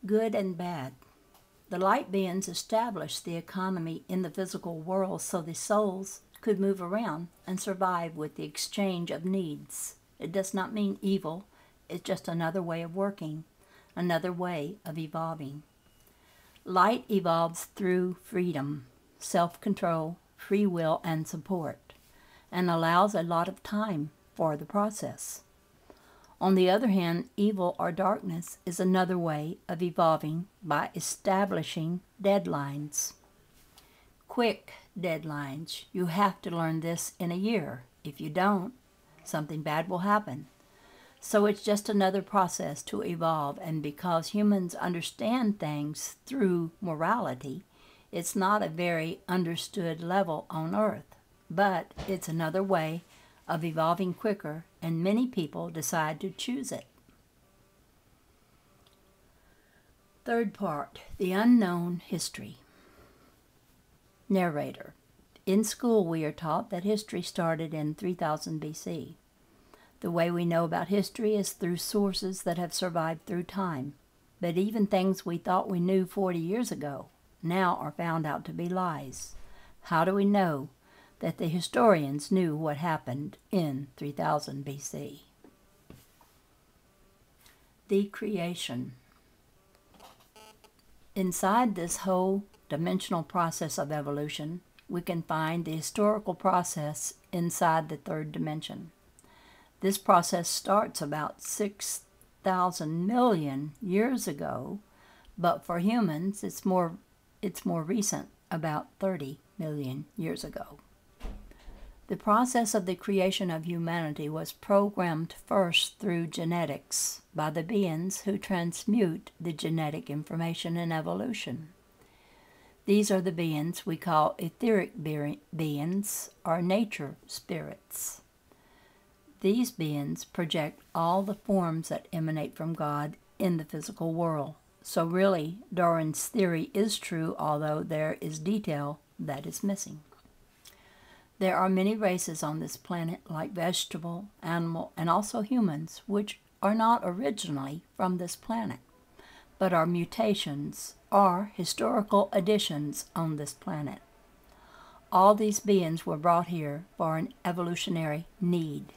Good and bad. The light beings established the economy in the physical world so the souls could move around and survive with the exchange of needs. It does not mean evil, it's just another way of working, another way of evolving. Light evolves through freedom, self-control, free will, and support, and allows a lot of time for the process. On the other hand, evil or darkness is another way of evolving by establishing deadlines. Quick deadlines. You have to learn this in a year. If you don't, something bad will happen. So it's just another process to evolve, and because humans understand things through morality, it's not a very understood level on Earth, but it's another way of evolving quicker, and many people decide to choose it. Third part, the unknown history. Narrator. In school we are taught that history started in 3000 BC. The way we know about history is through sources that have survived through time, but even things we thought we knew 40 years ago now are found out to be lies. How do we know that the historians knew what happened in 3000 BC? The creation. Inside this whole dimensional process of evolution, we can find the historical process inside the third dimension. This process starts about 6,000 million years ago, but for humans it's more recent, about 30 million years ago. The process of the creation of humanity was programmed first through genetics by the beings who transmute the genetic information in evolution. These are the beings we call etheric beings or nature spirits. These beings project all the forms that emanate from God in the physical world. So really, Darwin's theory is true, although there is detail that is missing. There are many races on this planet, like vegetable, animal, and also humans, which are not originally from this planet, but are mutations or historical additions on this planet. All these beings were brought here for an evolutionary need.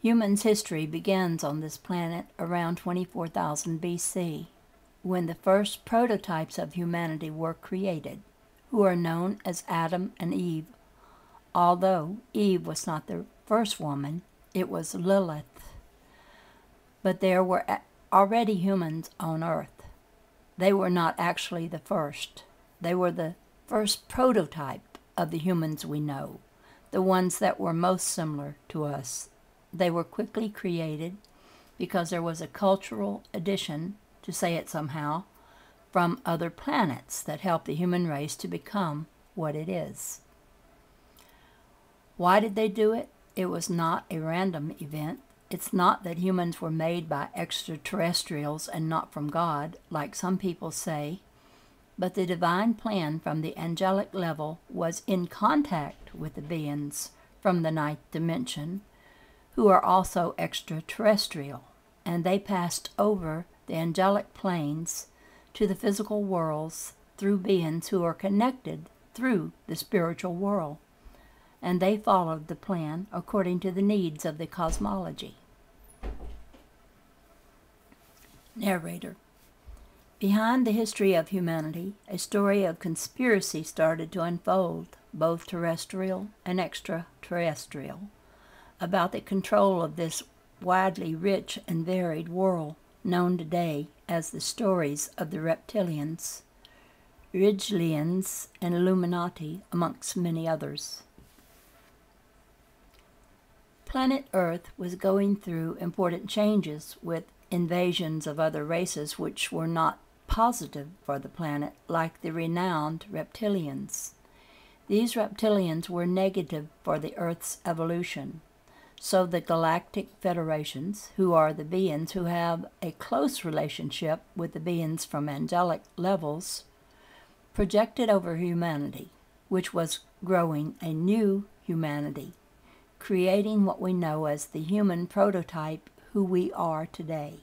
Humans' history begins on this planet around 24,000 BC, when the first prototypes of humanity were created, who are known as Adam and Eve. Although Eve was not the first woman, it was Lilith. But there were already humans on Earth. They were not actually the first. They were the first prototype of the humans we know, the ones that were most similar to us. They were quickly created because there was a cultural addition, to say it somehow, from other planets that helped the human race to become what it is. Why did they do it? It was not a random event. It's not that humans were made by extraterrestrials and not from God, like some people say, but the divine plan from the angelic level was in contact with the beings from the ninth dimension, who are also extraterrestrial, and they passed over the angelic planes to the physical worlds through beings who are connected through the spiritual world, and they followed the plan according to the needs of the cosmology. Narrator. Behind the history of humanity, a story of conspiracy started to unfold, both terrestrial and extraterrestrial, about the control of this widely rich and varied world known today as the stories of the reptilians, Ridgelians, and Illuminati, amongst many others. Planet Earth was going through important changes with invasions of other races which were not positive for the planet, like the renowned reptilians. These reptilians were negative for the Earth's evolution. So the galactic federations, who are the beings who have a close relationship with the beings from angelic levels, projected over humanity, which was growing a new humanity, creating what we know as the human prototype who we are today.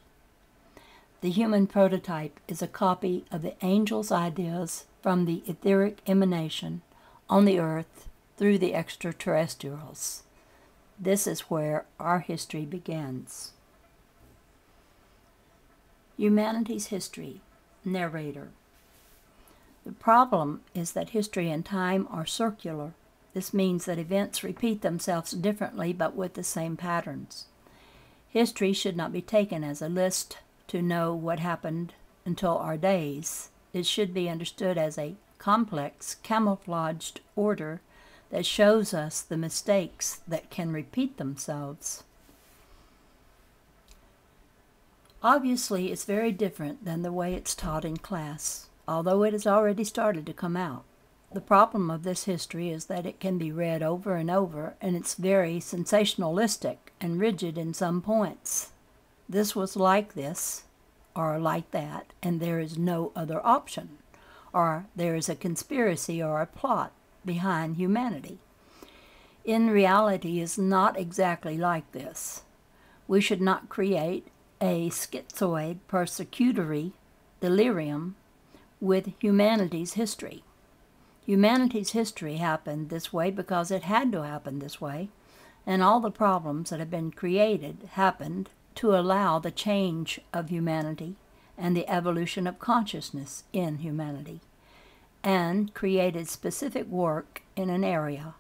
The human prototype is a copy of the angel's ideas from the etheric emanation on the earth through the extraterrestrials. This is where our history begins. Humanity's history. Narrator. The problem is that history and time are circular. This means that events repeat themselves differently but with the same patterns. History should not be taken as a list to know what happened until our days. It should be understood as a complex, camouflaged order that shows us the mistakes that can repeat themselves. Obviously, it's very different than the way it's taught in class, although it has already started to come out. The problem of this history is that it can be read over and over, and it's very sensationalistic and rigid in some points. This was like this, or like that, and there is no other option, or there is a conspiracy or a plot behind humanity. In reality, is not exactly like this. We should not create a schizoid persecutory delirium with humanity's history. Humanity's history happened this way because it had to happen this way, and all the problems that have been created happened to allow the change of humanity and the evolution of consciousness in humanity, and created specific work in an area.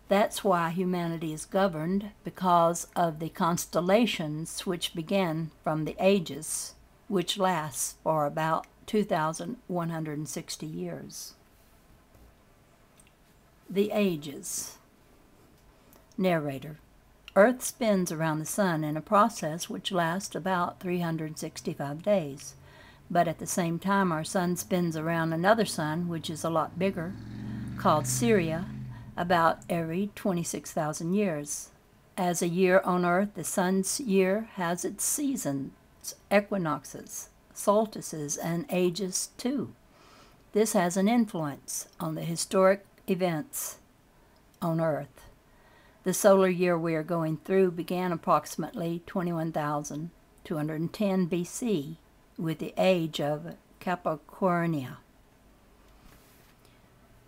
That's why humanity is governed, because of the constellations which began from the ages, which lasts for about 2,160 years. The ages. Narrator. Earth spins around the sun in a process which lasts about 365 days. But at the same time, our sun spins around another sun, which is a lot bigger, called Syria, about every 26,000 years. As a year on Earth, the sun's year has its seasons, equinoxes, solstices, and ages too. This has an influence on the historic events on Earth. The solar year we are going through began approximately 21,210 BC with the age of Capricornia.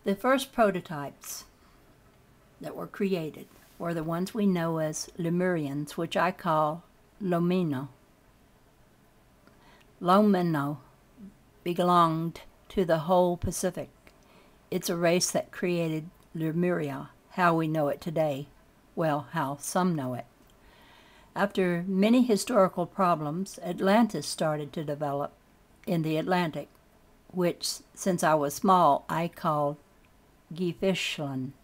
The first prototypes that were created were the ones we know as Lemurians, which I call Lomino. Lomino belonged to the whole Pacific. It's a race that created Lemuria, how we know it today. Well, how some know it. After many historical problems, Atlantis started to develop in the Atlantic, which, since I was small, I called Gefishland.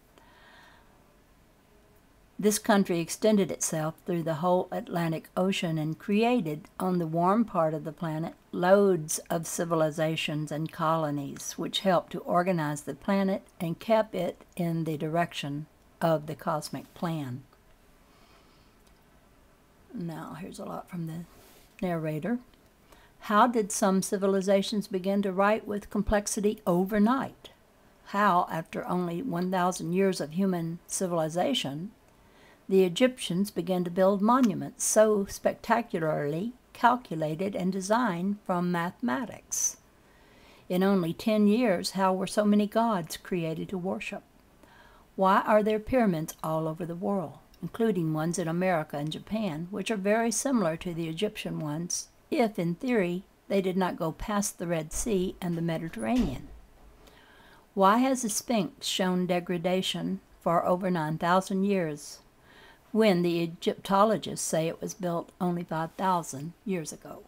This country extended itself through the whole Atlantic Ocean and created, on the warm part of the planet, loads of civilizations and colonies, which helped to organize the planet and kept it in the direction of the cosmic plan. Now, here's a lot from the narrator. How did some civilizations begin to write with complexity overnight? How, after only 1,000 years of human civilization, the Egyptians began to build monuments so spectacularly calculated and designed from mathematics. In only 10 years, how were so many gods created to worship? Why are there pyramids all over the world, including ones in America and Japan, which are very similar to the Egyptian ones, if, in theory, they did not go past the Red Sea and the Mediterranean? Why has the Sphinx shown degradation for over 9,000 years, when the Egyptologists say it was built only 5,000 years ago?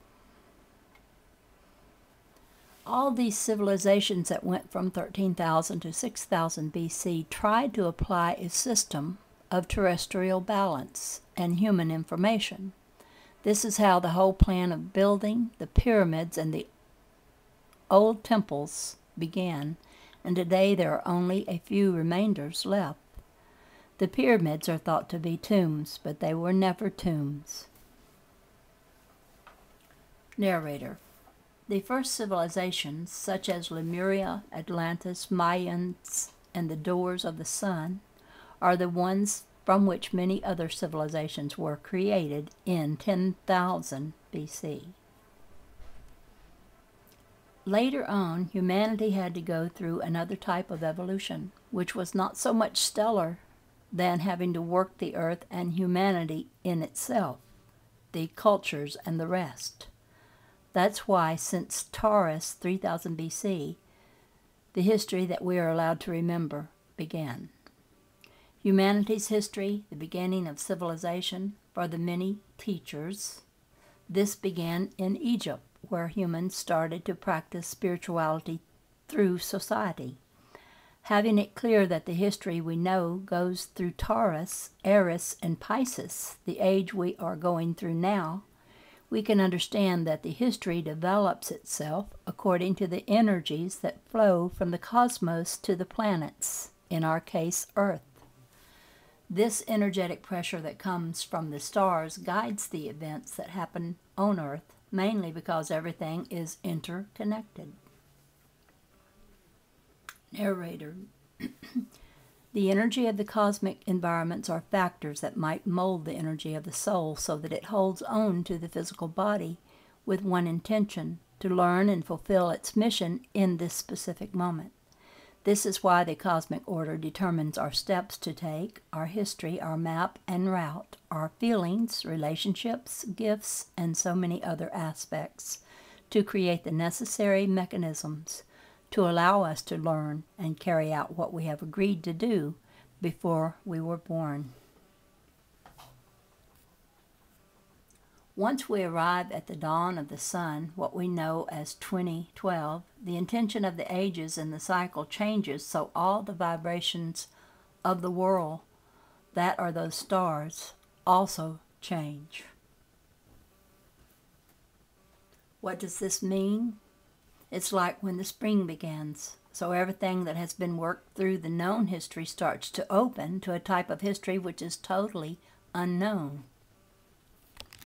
All these civilizations that went from 13,000 to 6,000 BC tried to apply a system of terrestrial balance and human information. This is how the whole plan of building the pyramids and the old temples began, and today there are only a few remainders left. The pyramids are thought to be tombs, but they were never tombs. Narrator. The first civilizations, such as Lemuria, Atlantis, Mayans, and the Doors of the Sun, are the ones from which many other civilizations were created in 10,000 BC. Later on, humanity had to go through another type of evolution, which was not so much stellar than having to work the earth and humanity in itself, the cultures and the rest. That's why since Taurus 3000 BC, the history that we are allowed to remember began. Humanity's history, the beginning of civilization, for the many teachers, this began in Egypt, where humans started to practice spirituality through society. Having it clear that the history we know goes through Taurus, Aries, and Pisces, the age we are going through now, we can understand that the history develops itself according to the energies that flow from the cosmos to the planets, in our case, Earth. This energetic pressure that comes from the stars guides the events that happen on Earth, mainly because everything is interconnected. Narrator. The energy of the cosmic environments are factors that might mold the energy of the soul so that it holds on to the physical body with one intention, to learn and fulfill its mission in this specific moment. This is why the cosmic order determines our steps to take, our history, our map and route, our feelings, relationships, gifts, and so many other aspects to create the necessary mechanisms to allow us to learn and carry out what we have agreed to do before we were born. Once we arrive at the dawn of the sun, what we know as 2012, the intention of the ages and the cycle changes, so all the vibrations of the world, that are those stars, also change. What does this mean? It's like when the spring begins, so everything that has been worked through the known history starts to open to a type of history which is totally unknown.